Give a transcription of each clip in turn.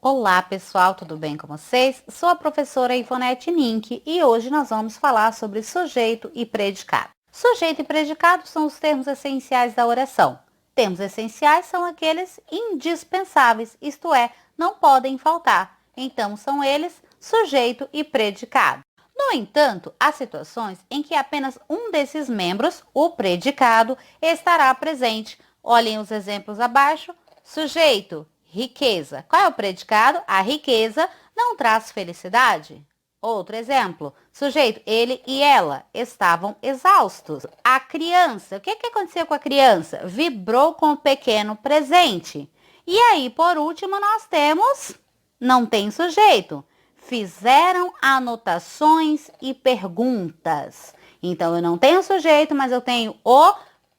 Olá pessoal, tudo bem com vocês? Sou a professora Ivonete Nink e hoje nós vamos falar sobre sujeito e predicado. Sujeito e predicado são os termos essenciais da oração. Termos essenciais são aqueles indispensáveis, isto é, não podem faltar. Então são eles sujeito e predicado. No entanto, há situações em que apenas um desses membros, o predicado, estará presente. Olhem os exemplos abaixo. Sujeito, riqueza. Qual é o predicado? A riqueza não traz felicidade. Outro exemplo. Sujeito, ele e ela estavam exaustos. A criança, o que aconteceu com a criança? Vibrou com o pequeno presente. E aí, por último, nós temos, não tem sujeito. Fizeram anotações e perguntas. Então, eu não tenho sujeito, mas eu tenho o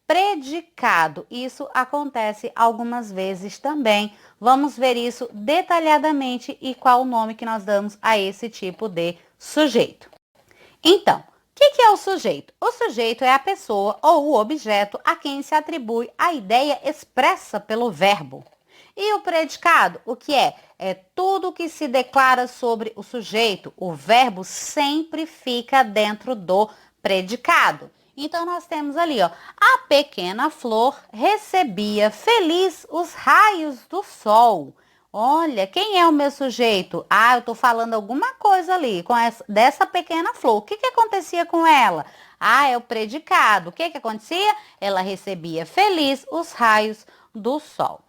predicado. Isso acontece algumas vezes também. Vamos ver isso detalhadamente e qual o nome que nós damos a esse tipo de sujeito. Então, o que é o sujeito? O sujeito é a pessoa ou o objeto a quem se atribui a ideia expressa pelo verbo. E o predicado, o que é? É tudo que se declara sobre o sujeito. O verbo sempre fica dentro do predicado. Então, nós temos ali, ó, a pequena flor recebia feliz os raios do sol. Olha, quem é o meu sujeito? Ah, eu estou falando alguma coisa ali dessa pequena flor. O que acontecia com ela? Ah, é o predicado. O que acontecia? Ela recebia feliz os raios do sol.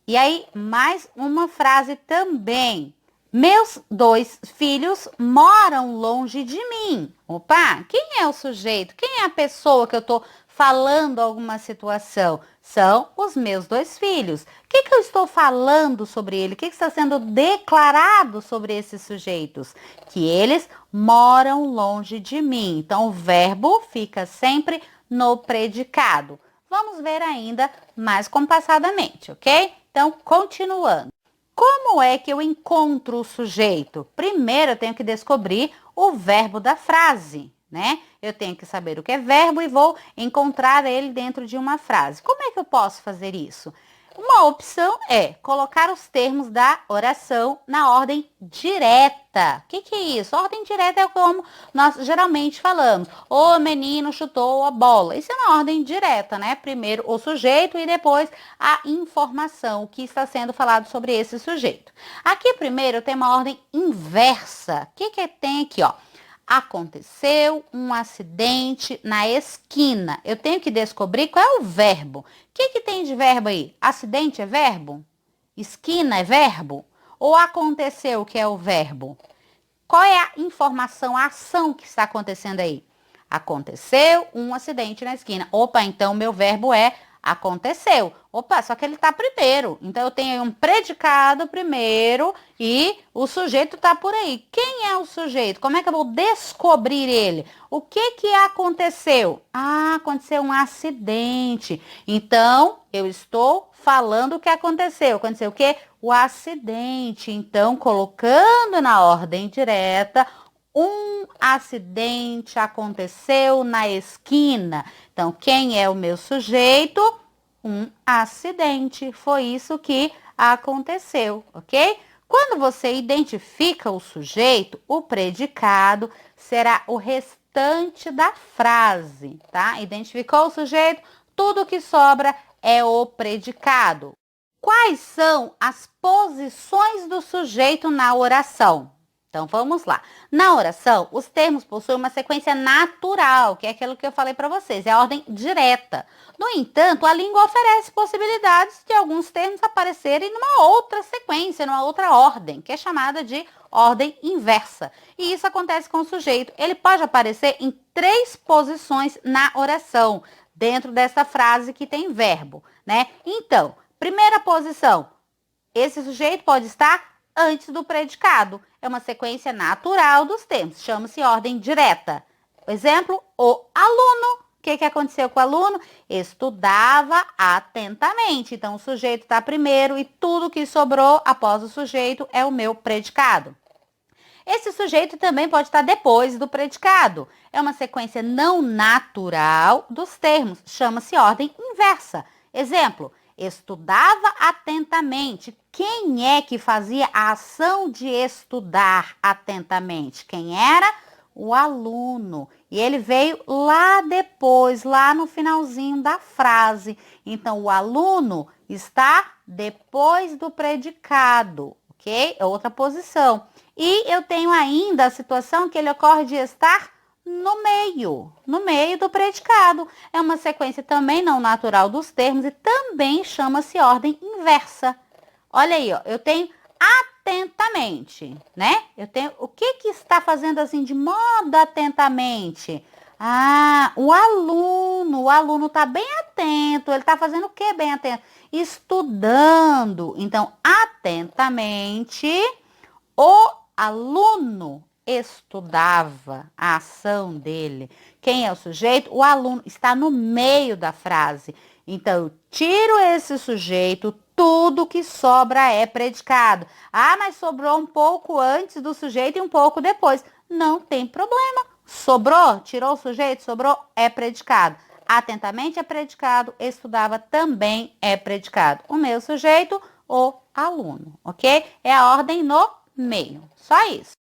E aí, mais uma frase também. Meus dois filhos moram longe de mim. Opa, quem é o sujeito? Quem é a pessoa que eu estou falando alguma situação? São os meus dois filhos. O que eu estou falando sobre ele? O que está sendo declarado sobre esses sujeitos? Que eles moram longe de mim. Então, o verbo fica sempre no predicado. Vamos ver ainda mais compassadamente, ok? Então, continuando. Como é que eu encontro o sujeito? Primeiro, eu tenho que descobrir o verbo da frase, né? Eu tenho que saber o que é verbo e vou encontrar ele dentro de uma frase. Como é que eu posso fazer isso? Uma opção é colocar os termos da oração na ordem direta. O que é isso? Ordem direta é como nós geralmente falamos. O menino chutou a bola. Isso é na ordem direta, né? Primeiro o sujeito e depois a informação, o que está sendo falado sobre esse sujeito. Aqui primeiro tem uma ordem inversa. O que tem aqui, ó? Aconteceu um acidente na esquina. Eu tenho que descobrir qual é o verbo. O que tem de verbo aí? Acidente é verbo? Esquina é verbo? Ou aconteceu, que é o verbo? Qual é a informação, a ação que está acontecendo aí? Aconteceu um acidente na esquina. Opa, então meu verbo é aconteceu. Opa, só que ele está primeiro. Então, eu tenho um predicado primeiro e o sujeito está por aí. Quem é o sujeito? Como é que eu vou descobrir ele? O que aconteceu? Ah, aconteceu um acidente. Então, eu estou falando o que aconteceu. Aconteceu o quê? O acidente. Então, colocando na ordem direta, um acidente aconteceu na esquina. Então, quem é o meu sujeito? Um acidente. Foi isso que aconteceu, ok? Quando você identifica o sujeito, o predicado será o restante da frase, tá? Identificou o sujeito, tudo que sobra é o predicado. Quais são as posições do sujeito na oração? Então, vamos lá. Na oração, os termos possuem uma sequência natural, que é aquilo que eu falei para vocês, é a ordem direta. No entanto, a língua oferece possibilidades de alguns termos aparecerem numa outra sequência, numa outra ordem, que é chamada de ordem inversa. E isso acontece com o sujeito. Ele pode aparecer em 3 posições na oração, dentro dessa frase que tem verbo, né? Então, primeira posição, esse sujeito pode estar antes do predicado. É uma sequência natural dos termos, chama-se ordem direta. Exemplo, o aluno. O que aconteceu com o aluno? Estudava atentamente. Então, o sujeito está primeiro e tudo que sobrou após o sujeito é o meu predicado. Esse sujeito também pode estar depois do predicado. É uma sequência não natural dos termos, chama-se ordem inversa. Exemplo, Estudava atentamente. Quem é que fazia a ação de estudar atentamente? Quem era? O aluno. E ele veio lá depois, lá no finalzinho da frase. Então, o aluno está depois do predicado, ok? É outra posição. E eu tenho ainda a situação que ele ocorre de estar no meio do predicado. É uma sequência também não natural dos termos e também chama-se ordem inversa. Olha aí, ó, eu tenho atentamente, né? Eu tenho o que está fazendo assim de modo atentamente? Ah, o aluno tá bem atento. Ele tá fazendo o que bem atento? Estudando. Então, atentamente, o aluno estudava a ação dele. Quem é o sujeito? O aluno está no meio da frase. Então, eu tiro esse sujeito, tudo que sobra é predicado. Ah, mas sobrou um pouco antes do sujeito e um pouco depois. Não tem problema. Sobrou, tirou o sujeito, sobrou, é predicado. Atentamente é predicado, estudava também é predicado. O meu sujeito, o aluno, ok? É a ordem no meio, só isso.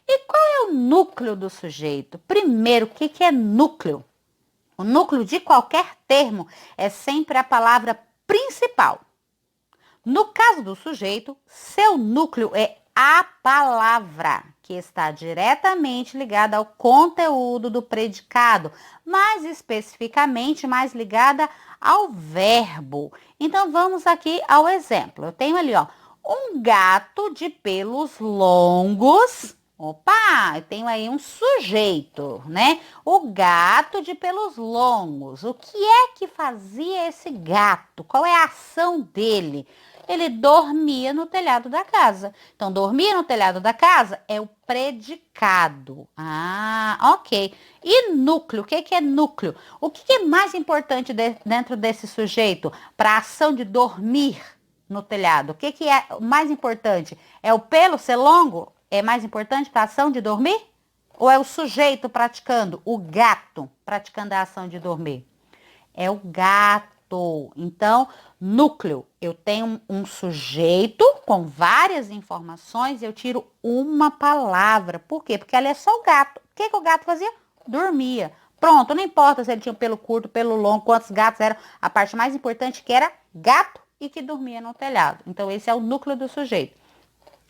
E qual é o núcleo do sujeito? Primeiro, o que é núcleo? O núcleo de qualquer termo é sempre a palavra principal. No caso do sujeito, seu núcleo é a palavra, que está diretamente ligada ao conteúdo do predicado, mais especificamente mais ligada ao verbo. Então, vamos aqui ao exemplo. Eu tenho ali, ó, um gato de pelos longos. Opa, eu tenho aí um sujeito, né? O gato de pelos longos. O que é que fazia esse gato? Qual é a ação dele? Ele dormia no telhado da casa. Então, dormir no telhado da casa é o predicado. Ah, ok. E núcleo? O que é núcleo? O que é mais importante dentro desse sujeito para a ação de dormir no telhado? O que é mais importante? É o pelo ser longo? É mais importante para a ação de dormir? Ou é o sujeito praticando, o gato praticando a ação de dormir? É o gato. Então, núcleo, eu tenho um sujeito com várias informações e eu tiro uma palavra. Por quê? Porque ali é só o gato. O que o gato fazia? Dormia. Pronto, não importa se ele tinha pelo curto, pelo longo, quantos gatos eram. A parte mais importante que era gato e que dormia no telhado. Então, esse é o núcleo do sujeito.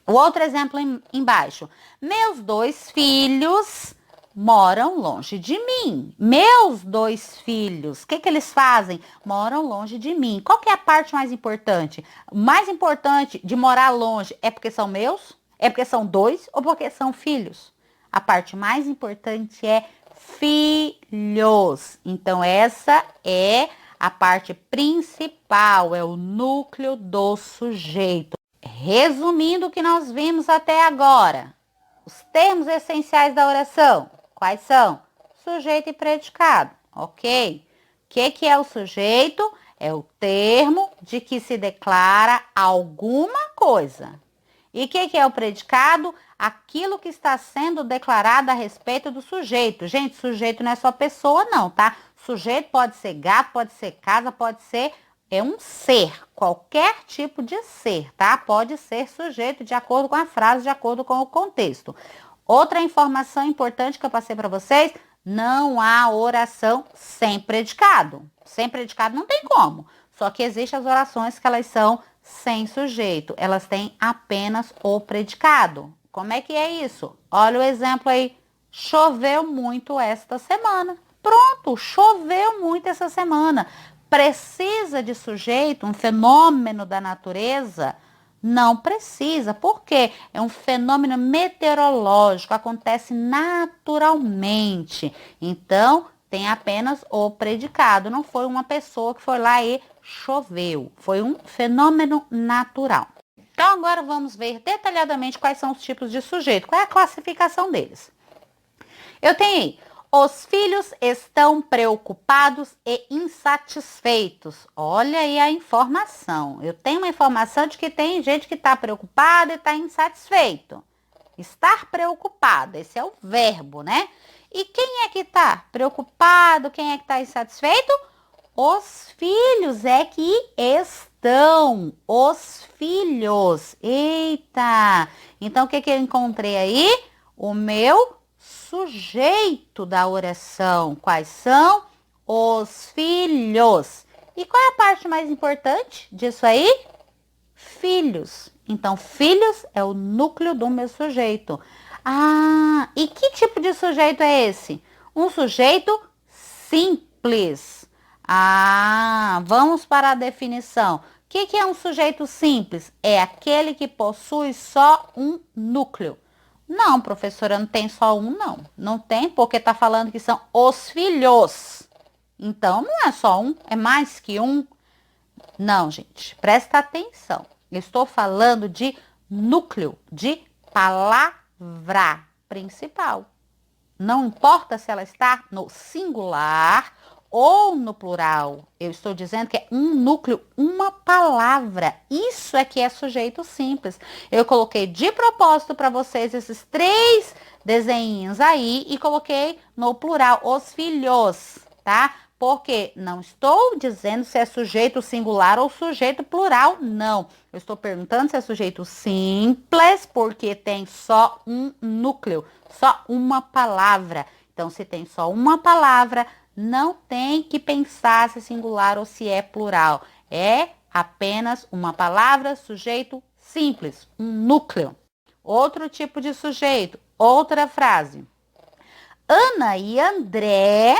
O outro exemplo embaixo. Meus 2 filhos moram longe de mim. Meus 2 filhos, o que eles fazem? Moram longe de mim. Qual que é a parte mais importante? O mais importante de morar longe é porque são meus? É porque são 2 ou porque são filhos? A parte mais importante é filhos. Então, essa é a parte principal, é o núcleo do sujeito. Resumindo o que nós vimos até agora, os termos essenciais da oração, quais são? Sujeito e predicado, ok? O que é o sujeito? É o termo de que se declara alguma coisa. E o que é o predicado? Aquilo que está sendo declarado a respeito do sujeito. Gente, sujeito não é só pessoa não, tá? Sujeito pode ser gato, pode ser casa, pode ser... É um ser, qualquer tipo de ser, tá? Pode ser sujeito de acordo com a frase, de acordo com o contexto. Outra informação importante que eu passei para vocês, não há oração sem predicado. Sem predicado não tem como. Só que existem as orações que elas são sem sujeito. Elas têm apenas o predicado. Como é que é isso? Olha o exemplo aí. Choveu muito esta semana. Pronto, choveu muito essa semana. Precisa de sujeito, um fenômeno da natureza? Não precisa. Por quê? É um fenômeno meteorológico, acontece naturalmente. Então, tem apenas o predicado. Não foi uma pessoa que foi lá e choveu. Foi um fenômeno natural. Então, agora vamos ver detalhadamente quais são os tipos de sujeito. Qual é a classificação deles? Eu tenho aí. Os filhos estão preocupados e insatisfeitos. Olha aí a informação. Eu tenho uma informação de que tem gente que está preocupada e está insatisfeito. Estar preocupado, esse é o verbo, né? E quem é que está preocupado? Quem é que está insatisfeito? Os filhos é que estão os filhos? Eita! Então, o que que eu encontrei aí? O meu sujeito da oração. Quais são? Os filhos. E qual é a parte mais importante disso aí? Filhos. Então, filhos é o núcleo do meu sujeito. Ah, e que tipo de sujeito é esse? Um sujeito simples. Ah, vamos para a definição. O que é um sujeito simples? É aquele que possui só um núcleo. Não, professora, não tem só um, não. Não tem, porque está falando que são os filhos. Então, não é só um, é mais que um. Não, gente, presta atenção. Eu estou falando de núcleo, de palavra principal. Não importa se ela está no singular ou no plural. Eu estou dizendo que é um núcleo, uma palavra. Isso é que é sujeito simples. Eu coloquei de propósito para vocês esses 3 desenhinhos aí e coloquei no plural, os filhos, tá? Porque não estou dizendo se é sujeito singular ou sujeito plural, não. Eu estou perguntando se é sujeito simples, porque tem só um núcleo, só uma palavra. Então, se tem só uma palavra, não tem que pensar se é singular ou se é plural. É apenas uma palavra, sujeito simples, um núcleo. Outro tipo de sujeito, outra frase. Ana e André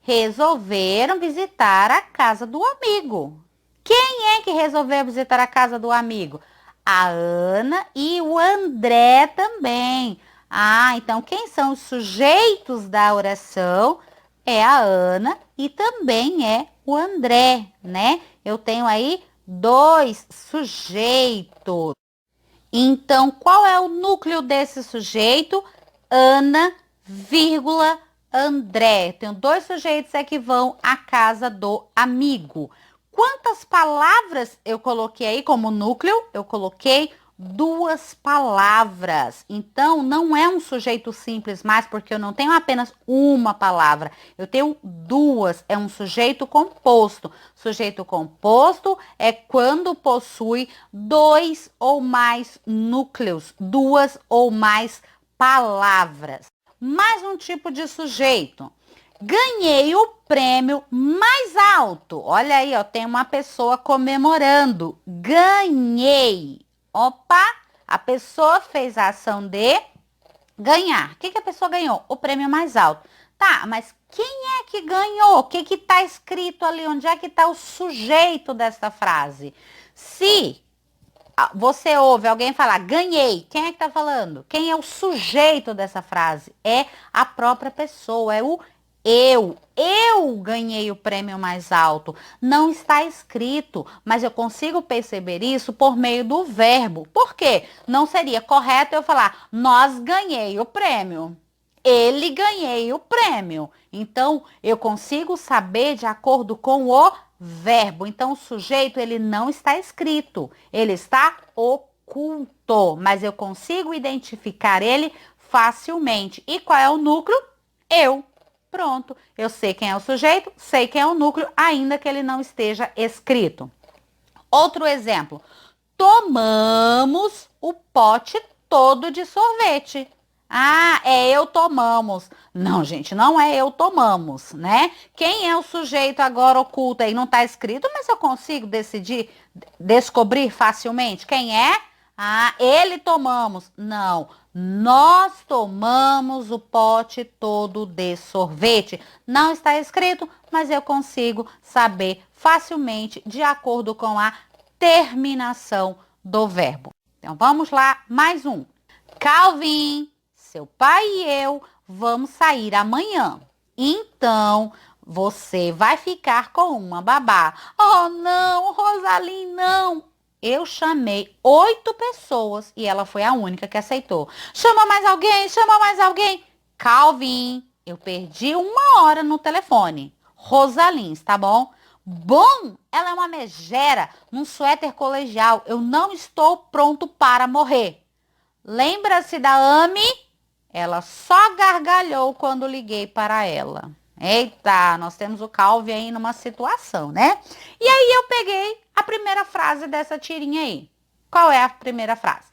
resolveram visitar a casa do amigo. Quem é que resolveu visitar a casa do amigo? A Ana e o André também. Ah, então quem são os sujeitos da oração? É a Ana e também é o André, né? Eu tenho aí 2 sujeitos. Então, qual é o núcleo desse sujeito? Ana, vírgula, André. Tenho 2 sujeitos que vão à casa do amigo. Quantas palavras eu coloquei aí como núcleo? Eu coloquei 2 palavras. Então, não é um sujeito simples mais, porque eu não tenho apenas uma palavra. Eu tenho 2. É um sujeito composto. Sujeito composto é quando possui 2 ou mais núcleos, 2 ou mais palavras. Mais um tipo de sujeito. Ganhei o prêmio mais alto. Olha aí, ó, tem uma pessoa comemorando. Ganhei. Opa, a pessoa fez a ação de ganhar. O que que a pessoa ganhou? O prêmio mais alto. Tá, mas quem é que ganhou? O que que tá escrito ali? Onde é que tá o sujeito dessa frase? Se você ouve alguém falar ganhei, quem é que tá falando? Quem é o sujeito dessa frase? É a própria pessoa, é o eu. Eu ganhei o prêmio mais alto. Não está escrito, mas eu consigo perceber isso por meio do verbo. Por quê? Não seria correto eu falar nós ganhei o prêmio. Ele ganhei o prêmio. Então, eu consigo saber de acordo com o verbo. Então, o sujeito, ele não está escrito. Ele está oculto. Mas eu consigo identificar ele facilmente. E qual é o núcleo? Eu. Pronto. Eu sei quem é o sujeito, sei quem é o núcleo, ainda que ele não esteja escrito. Outro exemplo. Tomamos o pote todo de sorvete. Ah, é eu tomamos. Não, gente, não é eu tomamos, né? Quem é o sujeito agora oculto aí? Não está escrito, mas eu consigo descobrir facilmente quem é? Ah, ele tomamos. Não, nós tomamos o pote todo de sorvete. Não está escrito, mas eu consigo saber facilmente de acordo com a terminação do verbo. Então, vamos lá, mais um. Calvin, seu pai e eu vamos sair amanhã. Então, você vai ficar com uma babá. Oh, não, Rosalie, não. Eu chamei 8 pessoas e ela foi a única que aceitou. Chama mais alguém, chama mais alguém. Calvin, eu perdi 1 hora no telefone. Rosalins, tá bom? Bom, ela é uma megera num suéter colegial. Eu não estou pronto para morrer. Lembra-se da Amy? Ela só gargalhou quando liguei para ela. Eita, nós temos o Calvin aí numa situação, né? E aí eu peguei a primeira frase dessa tirinha aí. Qual é a primeira frase?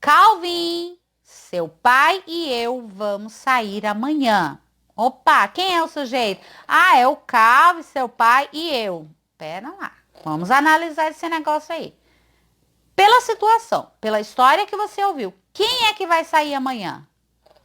Calvin, seu pai e eu vamos sair amanhã. Opa, quem é o sujeito? Ah, é o Calvin, seu pai e eu. Pera lá, vamos analisar esse negócio aí. Pela situação, pela história que você ouviu, quem é que vai sair amanhã?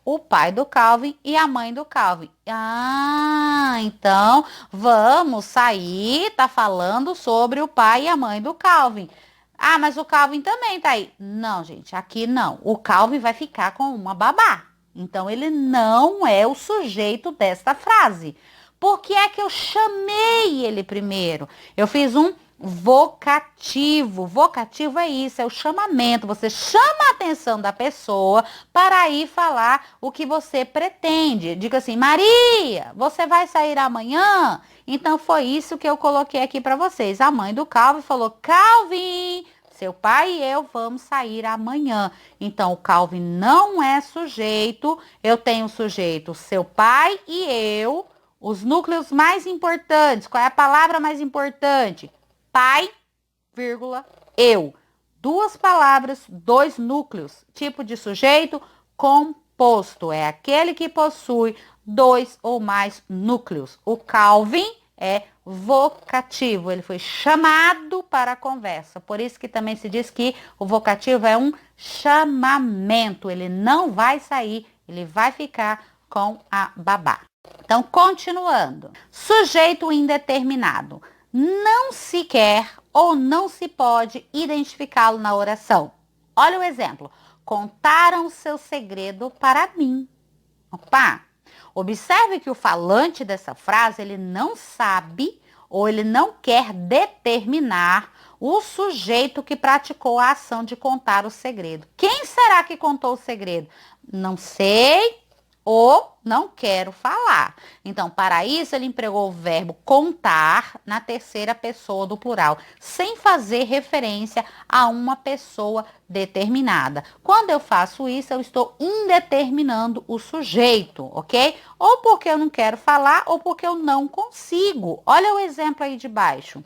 O pai do Calvin e a mãe do Calvin. Ah, então vamos sair, tá falando sobre o pai e a mãe do Calvin. Ah, mas o Calvin também tá aí. Não, gente, aqui não. O Calvin vai ficar com uma babá. Então ele não é o sujeito desta frase. Por que é que eu chamei ele primeiro? Eu fiz um vocativo. Vocativo é isso, é o chamamento. Você chama a atenção da pessoa para ir falar o que você pretende. Diga assim, Maria, você vai sair amanhã? Então foi isso que eu coloquei aqui para vocês. A mãe do Calvin falou, Calvin, seu pai e eu vamos sair amanhã. Então o Calvin não é sujeito. Eu tenho sujeito seu pai e eu. Os núcleos mais importantes. Qual é a palavra mais importante? Pai, vírgula, eu. Duas palavras, dois núcleos. Tipo de sujeito composto. É aquele que possui dois ou mais núcleos. O Calvin é vocativo. Ele foi chamado para a conversa. Por isso que também se diz que o vocativo é um chamamento. Ele não vai sair, ele vai ficar com a babá. Então, continuando. Sujeito indeterminado. Não se quer ou não se pode identificá-lo na oração. Olha o exemplo. Contaram seu segredo para mim. Opa! Observe que o falante dessa frase, ele não sabe ou ele não quer determinar o sujeito que praticou a ação de contar o segredo. Quem será que contou o segredo? Não sei ou não quero falar. Então, para isso, ele empregou o verbo contar na terceira pessoa do plural, sem fazer referência a uma pessoa determinada. Quando eu faço isso, eu estou indeterminando o sujeito, ok? Ou porque eu não quero falar, ou porque eu não consigo. Olha o exemplo aí de baixo.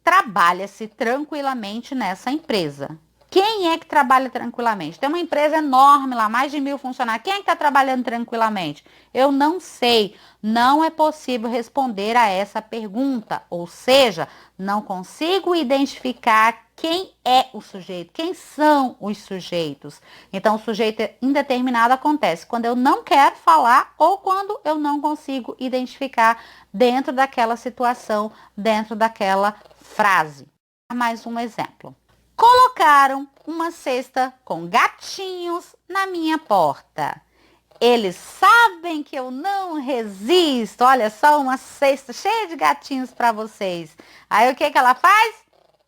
Trabalha-se tranquilamente nessa empresa. Quem é que trabalha tranquilamente? Tem uma empresa enorme lá, mais de 1.000 funcionários. Quem é que está trabalhando tranquilamente? Eu não sei. Não é possível responder a essa pergunta. Ou seja, não consigo identificar quem é o sujeito, quem são os sujeitos. Então, o sujeito indeterminado acontece quando eu não quero falar ou quando eu não consigo identificar dentro daquela situação, dentro daquela frase. Mais um exemplo. Colocaram uma cesta com gatinhos na minha porta. Eles sabem que eu não resisto. Olha só, uma cesta cheia de gatinhos para vocês. Aí o que que ela faz?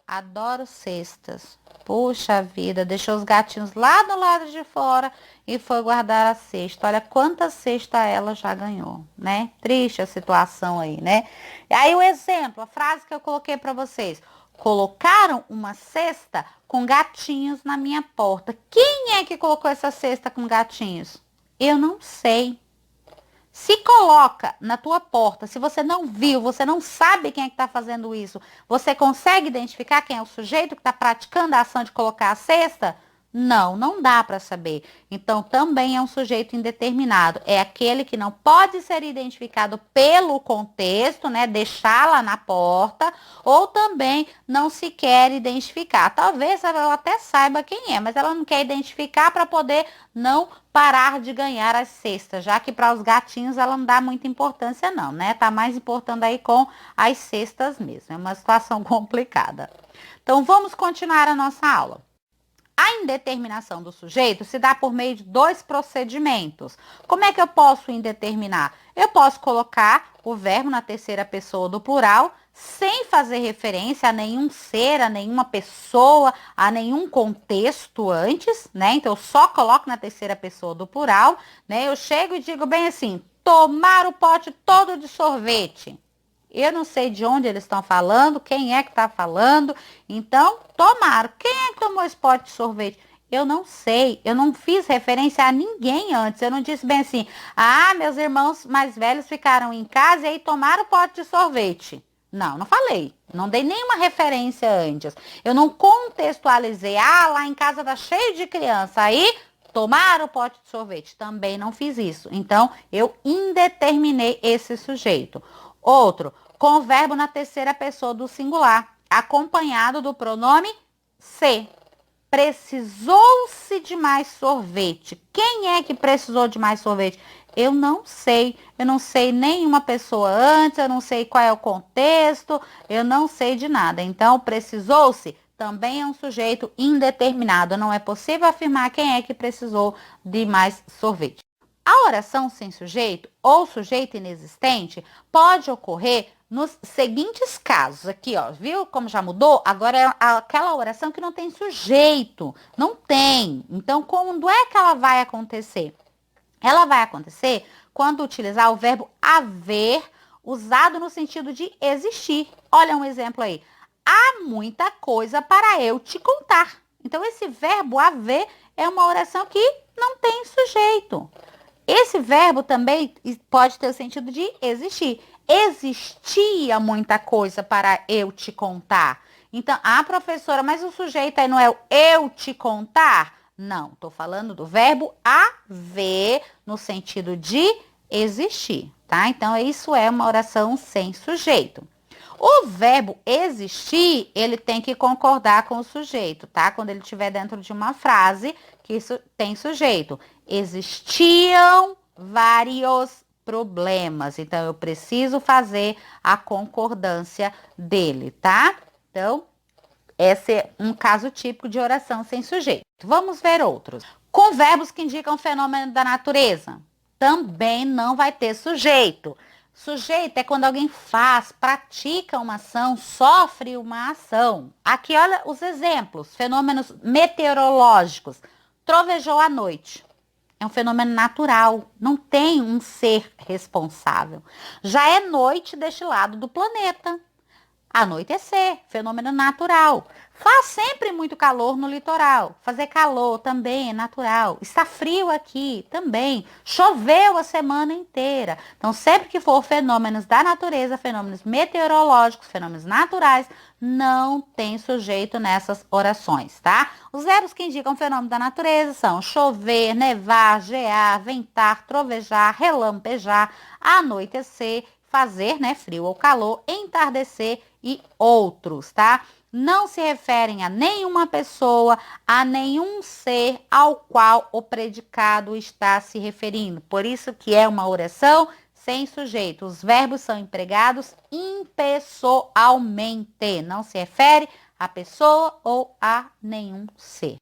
Adoro cestas. Puxa vida, deixou os gatinhos lá do lado de fora e foi guardar a cesta. Olha quanta cesta ela já ganhou, né? Triste a situação aí, né? E aí o exemplo, a frase que eu coloquei para vocês. Colocaram uma cesta com gatinhos na minha porta. Quem é que colocou essa cesta com gatinhos? Eu não sei. Se coloca na tua porta, se você não viu, você não sabe quem é que está fazendo isso, você consegue identificar quem é o sujeito que está praticando a ação de colocar a cesta? Não, não dá para saber. Então, também é um sujeito indeterminado. É aquele que não pode ser identificado pelo contexto, né? Deixar lá na porta, ou também não se quer identificar. Talvez ela até saiba quem é, mas ela não quer identificar para poder não parar de ganhar as cestas, já que para os gatinhos ela não dá muita importância não, né? Tá mais importando aí com as cestas mesmo. É uma situação complicada. Então, vamos continuar a nossa aula. A indeterminação do sujeito se dá por meio de dois procedimentos. Como é que eu posso indeterminar? Eu posso colocar o verbo na terceira pessoa do plural, sem fazer referência a nenhum ser, a nenhuma pessoa, a nenhum contexto antes, né? Então, eu só coloco na terceira pessoa do plural, né? Eu chego e digo bem assim, tomar o pote todo de sorvete. Eu não sei de onde eles estão falando, quem é que está falando. Então, tomaram. Quem é que tomou esse pote de sorvete? Eu não sei. Eu não fiz referência a ninguém antes. Eu não disse bem assim, ah, meus irmãos mais velhos ficaram em casa e aí tomaram o pote de sorvete. Não, não falei. Não dei nenhuma referência antes. Eu não contextualizei. Ah, lá em casa tá cheio de criança. Aí tomaram o pote de sorvete. Também não fiz isso. Então, eu indeterminei esse sujeito. Outro, com o verbo na terceira pessoa do singular, acompanhado do pronome se. Precisou-se de mais sorvete. Quem é que precisou de mais sorvete? Eu não sei. Eu não sei nenhuma pessoa antes, eu não sei qual é o contexto, eu não sei de nada. Então, precisou-se também é um sujeito indeterminado. Não é possível afirmar quem é que precisou de mais sorvete. A oração sem sujeito ou sujeito inexistente pode ocorrer nos seguintes casos. Aqui, ó, viu como já mudou? Agora é aquela oração que não tem sujeito. Não tem. Então, quando é que ela vai acontecer? Ela vai acontecer quando utilizar o verbo haver, usado no sentido de existir. Olha um exemplo aí. Há muita coisa para eu te contar. Então, esse verbo haver é uma oração que não tem sujeito. Esse verbo também pode ter o sentido de existir. Existia muita coisa para eu te contar. Então, professora, mas o sujeito aí não é o eu te contar? Não, estou falando do verbo haver no sentido de existir, tá? Então, isso é uma oração sem sujeito. O verbo existir, ele tem que concordar com o sujeito, tá? Quando ele estiver dentro de uma frase que isso tem sujeito. Existiam vários problemas. Então, eu preciso fazer a concordância dele, tá? Então, esse é um caso típico de oração sem sujeito. Vamos ver outros. Com verbos que indicam fenômeno da natureza, também não vai ter sujeito. Sujeito é quando alguém faz, pratica uma ação, sofre uma ação. Aqui, olha os exemplos. Fenômenos meteorológicos. Trovejou à noite. É um fenômeno natural. Não tem um ser responsável. Já é noite deste lado do planeta. Anoitecer, fenômeno natural. Faz sempre muito calor no litoral. Fazer calor também é natural. Está frio aqui também. Choveu a semana inteira. Então, sempre que for fenômenos da natureza, fenômenos meteorológicos, fenômenos naturais, não tem sujeito nessas orações, tá? Os verbos que indicam fenômeno da natureza são chover, nevar, gear, ventar, trovejar, relampejar, anoitecer, fazer, né, frio ou calor, entardecer e outros, tá? Não se referem a nenhuma pessoa, a nenhum ser ao qual o predicado está se referindo. Por isso que é uma oração sem sujeito. Os verbos são empregados impessoalmente. Não se refere a pessoa ou a nenhum ser.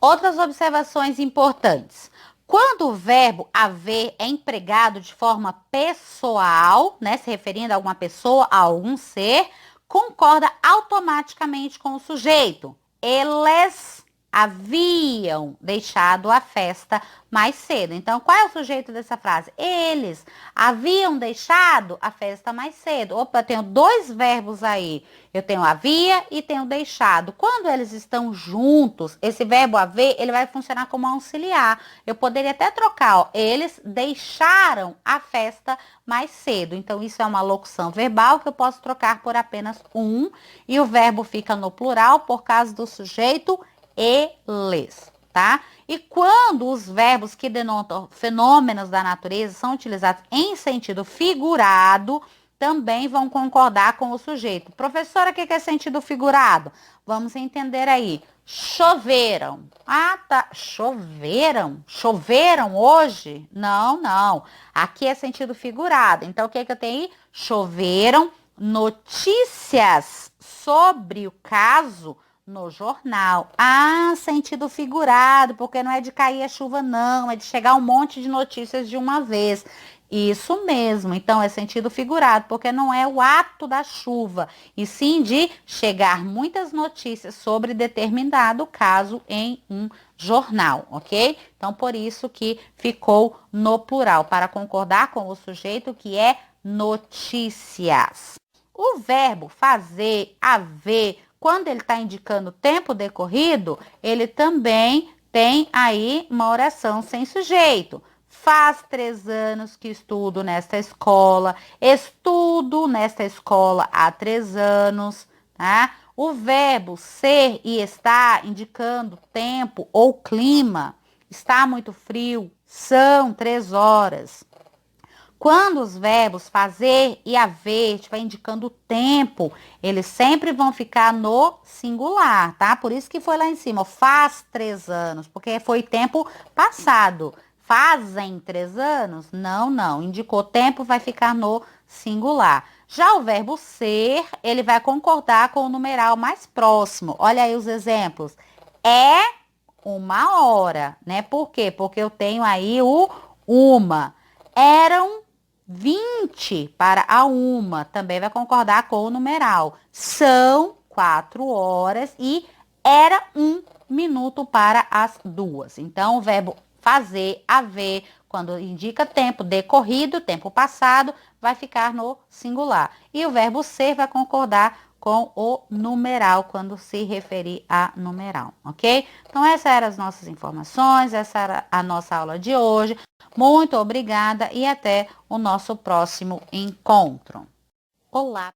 Outras observações importantes. Quando o verbo haver é empregado de forma pessoal, né, se referindo a alguma pessoa, a algum ser, concorda automaticamente com o sujeito. Eles haviam deixado a festa mais cedo. Então, qual é o sujeito dessa frase? Eles haviam deixado a festa mais cedo. Opa, eu tenho dois verbos aí. Eu tenho havia e tenho deixado. Quando eles estão juntos, esse verbo haver, ele vai funcionar como auxiliar. Eu poderia até trocar, ó. Eles deixaram a festa mais cedo. Então, isso é uma locução verbal que eu posso trocar por apenas um. E o verbo fica no plural por causa do sujeito eles, tá? E quando os verbos que denotam fenômenos da natureza são utilizados em sentido figurado, também vão concordar com o sujeito. Professora, o que é sentido figurado? Vamos entender aí. Choveram. Ah, tá. Choveram? Choveram hoje? Não, não. Aqui é sentido figurado. Então, o que eu tenho aí? Choveram notícias sobre o caso no jornal. Ah, sentido figurado, porque não é de cair a chuva, não. É de chegar um monte de notícias de uma vez. Isso mesmo. Então, é sentido figurado, porque não é o ato da chuva, e sim de chegar muitas notícias sobre determinado caso em um jornal, ok? Então, por isso que ficou no plural, para concordar com o sujeito que é notícias. O verbo fazer, haver, quando ele está indicando tempo decorrido, ele também tem aí uma oração sem sujeito. Faz 3 anos que estudo nesta escola. Estudo nesta escola há 3 anos, tá? O verbo ser e estar indicando tempo ou clima. Está muito frio, são 3 horas. Quando os verbos fazer e haver estiver indicando o tempo, eles sempre vão ficar no singular, tá? Por isso que foi lá em cima, ó, faz 3 anos, porque foi tempo passado. Fazem 3 anos? Não, não. Indicou tempo, vai ficar no singular. Já o verbo ser, ele vai concordar com o numeral mais próximo. Olha aí os exemplos. É 1 hora, né? Por quê? Porque eu tenho aí o uma. Eram 20 para a 1, também vai concordar com o numeral. São 4 horas e era 1 minuto para as 2. Então, o verbo fazer, haver, quando indica tempo decorrido, tempo passado, vai ficar no singular. E o verbo ser vai concordar com o numeral, quando se referir a numeral, ok? Então, essas eram as nossas informações, essa era a nossa aula de hoje. Muito obrigada e até o nosso próximo encontro. Olá!